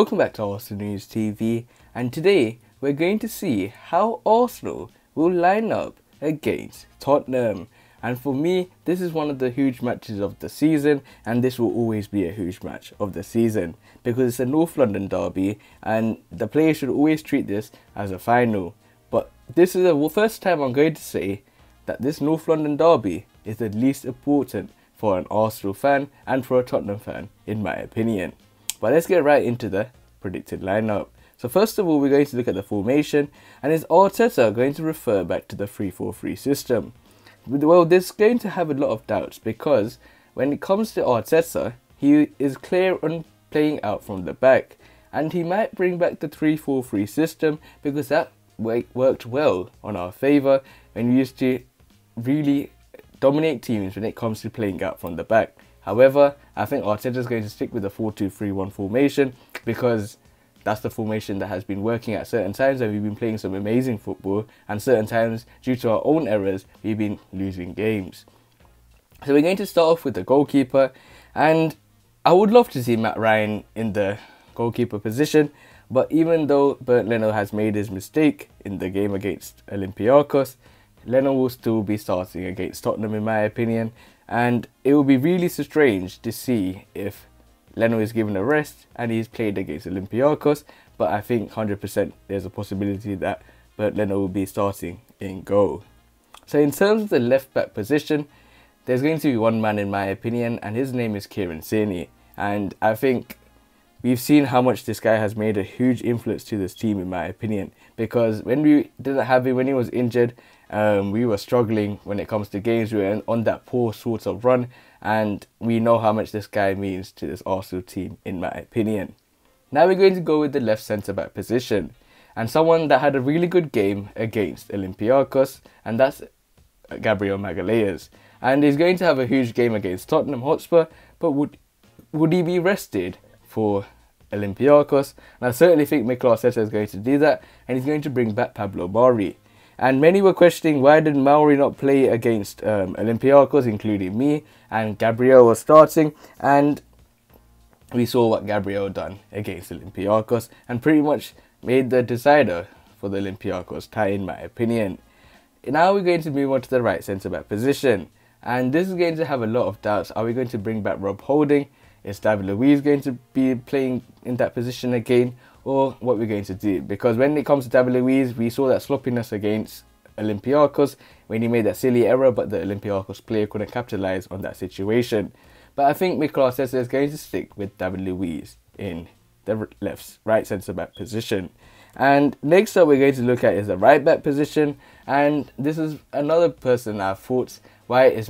Welcome back to Arsenal News TV, and today we're going to see how Arsenal will line up against Tottenham. And for me, this is one of the huge matches of the season, and this will always be a huge match of the season because it's a North London derby and the players should always treat this as a final. But this is the first time I'm going to say that this North London derby is the least important for an Arsenal fan and for a Tottenham fan, in my opinion. But let's get right into the predicted lineup. So first of all, we're going to look at the formation, and is Arteta going to refer back to the 3-4-3 system? Well, there's going to have a lot of doubts because when it comes to Arteta, he is clear on playing out from the back, and he might bring back the 3-4-3 system because that worked well on our favour when we used to really dominate teams when it comes to playing out from the back. However, I think Arteta is going to stick with the 4-2-3-1 formation because that's the formation that has been working at certain times and we've been playing some amazing football, and certain times, due to our own errors, we've been losing games. So we're going to start off with the goalkeeper, and I would love to see Matt Ryan in the goalkeeper position, but even though Bernd Leno has made his mistake in the game against Olympiacos, Leno will still be starting against Tottenham in my opinion, and it will be really strange to see if Leno is given a rest and he's played against Olympiacos, but I think 100% there's a possibility that Bernd Leno will be starting in goal. So in terms of the left back position, there's going to be one man in my opinion, and his name is Kieran Tierney, and I think we've seen how much this guy has made a huge influence to this team in my opinion, because when we didn't have him, when he was injured, we were struggling when it comes to games. We were on that poor sort of run, and we know how much this guy means to this Arsenal team in my opinion. Now we're going to go with the left centre back position, and someone that had a really good game against Olympiacos, and that's Gabriel Magalhaes, and he's going to have a huge game against Tottenham Hotspur, but would he be rested for Olympiacos? And I certainly think Mikel Arteta is going to do that, and he's going to bring back Pablo Mari. And many were questioning why did Mauri not play against Olympiacos, including me, and Gabriel was starting, and we saw what Gabriel done against Olympiacos and pretty much made the decider for the Olympiacos tie in my opinion. Now we're going to move on to the right centre back position, and this is going to have a lot of doubts. Are we going to bring back Rob Holding? Is David Luiz going to be playing in that position again, or what we're going to do? Because when it comes to David Luiz, we saw that sloppiness against Olympiacos when he made that silly error, but the Olympiacos player couldn't capitalise on that situation. But I think Mikel Arteta is going to stick with David Luiz in the right centre back position. And next up we're going to look at is the right back position, and this is another person I've thought, why is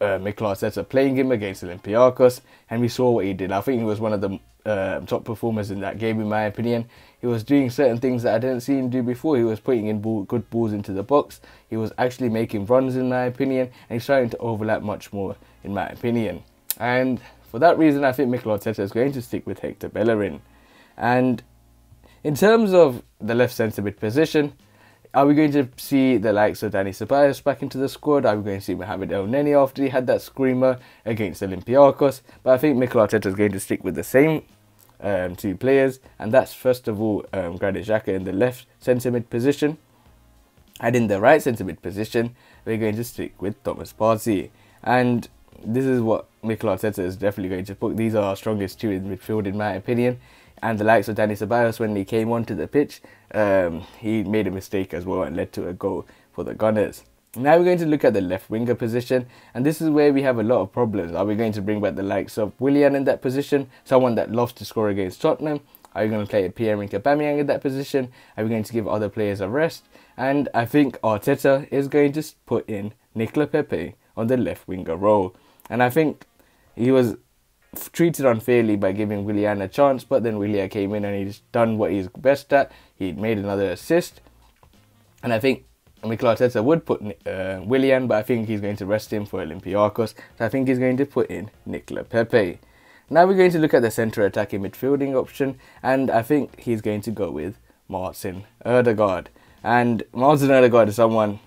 Mikel Arteta playing him against Olympiacos? And we saw what he did. I think he was one of the top performers in that game in my opinion. He was doing certain things that I didn't see him do before. He was putting in good balls into the box. He was actually making runs in my opinion, and he's trying to overlap much more in my opinion. And for that reason, I think Mikel Arteta is going to stick with Hector Bellerin. And in terms of the left centre mid position, are we going to see the likes of Dani Ceballos back into the squad? Are we going to see Mohamed El-Neni after he had that screamer against Olympiacos? But I think Mikel Arteta is going to stick with the same two players, and that's first of all Granit Xhaka in the left centre mid position, and in the right centre mid position we're going to stick with Thomas Partey. And this is what Mikel Arteta is definitely going to put. These are our strongest two in midfield in my opinion. And the likes of Dani Ceballos, when he came onto the pitch, he made a mistake as well and led to a goal for the Gunners. Now we're going to look at the left winger position, and this is where we have a lot of problems. Are we going to bring back the likes of Willian in that position, someone that loves to score against Tottenham? Are we going to play a Pierre-Emerick Aubameyang in that position? Are we going to give other players a rest? And I think Arteta is going to put in nicolas Pepe on the left winger role. And I think he was treated unfairly by giving Willian a chance, but then Willian came in and he's done what he's best at. He made another assist, and I think Mikel Arteta would put Willian, but I think he's going to rest him for Olympiacos, so I think he's going to put in nicolas Pepe. Now we're going to look at the centre attacking midfielding option, and I think he's going to go with Martin Ødegaard. And Martin Ødegaard is someone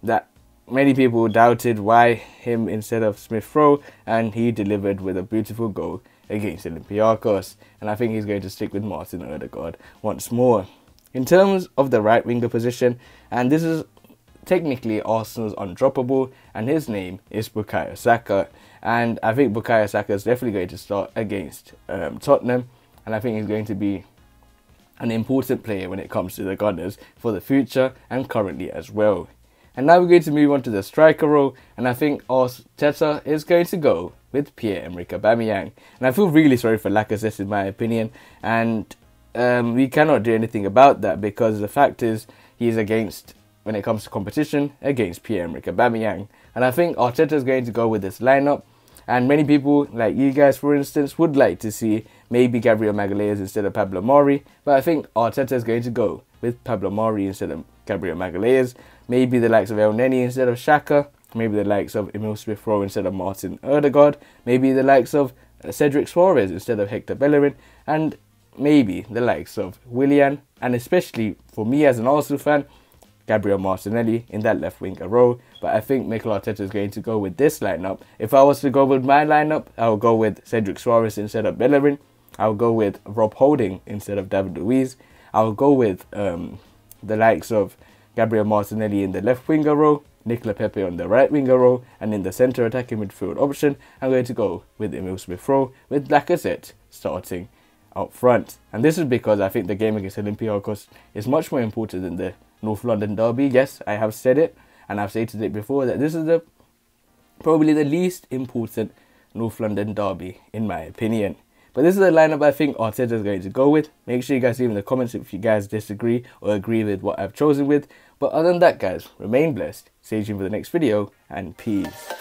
that many people doubted why him instead of Smith Rowe, and he delivered with a beautiful goal against Olympiacos, and I think he's going to stick with Martin Odegaard once more. In terms of the right winger position, and this is technically Arsenal's undroppable, and his name is Bukayo Saka, and I think Bukayo Saka is definitely going to start against Tottenham, and I think he's going to be an important player when it comes to the Gunners for the future and currently as well. And now we're going to move on to the striker role, and I think Arteta is going to go with Pierre-Emerick Aubameyang, and I feel really sorry for Lacazette in my opinion, and we cannot do anything about that because the fact is he's against, when it comes to competition, against Pierre-Emerick Aubameyang, and I think Arteta is going to go with this lineup. And many people, like you guys for instance, would like to see maybe Gabriel Magalhaes instead of Pablo Mari, but I think Arteta is going to go with Pablo Mari instead of Gabriel Magalhaes, maybe the likes of El Neni instead of Saka, maybe the likes of Emil Smith-Rowe instead of Martin Odegaard, maybe the likes of Cedric Soares instead of Hector Bellerin, and maybe the likes of Willian, and especially for me as an Arsenal fan, Gabriel Martinelli in that left winger role. But I think Mikel Arteta is going to go with this lineup. If I was to go with my lineup, I will go with Cedric Soares instead of Bellerin. I will go with Rob Holding instead of David Luiz. I will go with the likes of Gabriel Martinelli in the left winger role, nicolas Pepe on the right winger role, and in the centre attacking midfield option, I'm going to go with Emil Smith-Rowe with Lacazette starting up front. And this is because I think the game against Olympiacos is much more important than the North London derby. Yes, I have said it, and I've stated it before, that this is probably the least important North London derby in my opinion. But this is the lineup I think Arteta is going to go with. Make sure you guys leave in the comments if you guys disagree or agree with what I've chosen with. But other than that guys, remain blessed, stay tuned for the next video, and peace.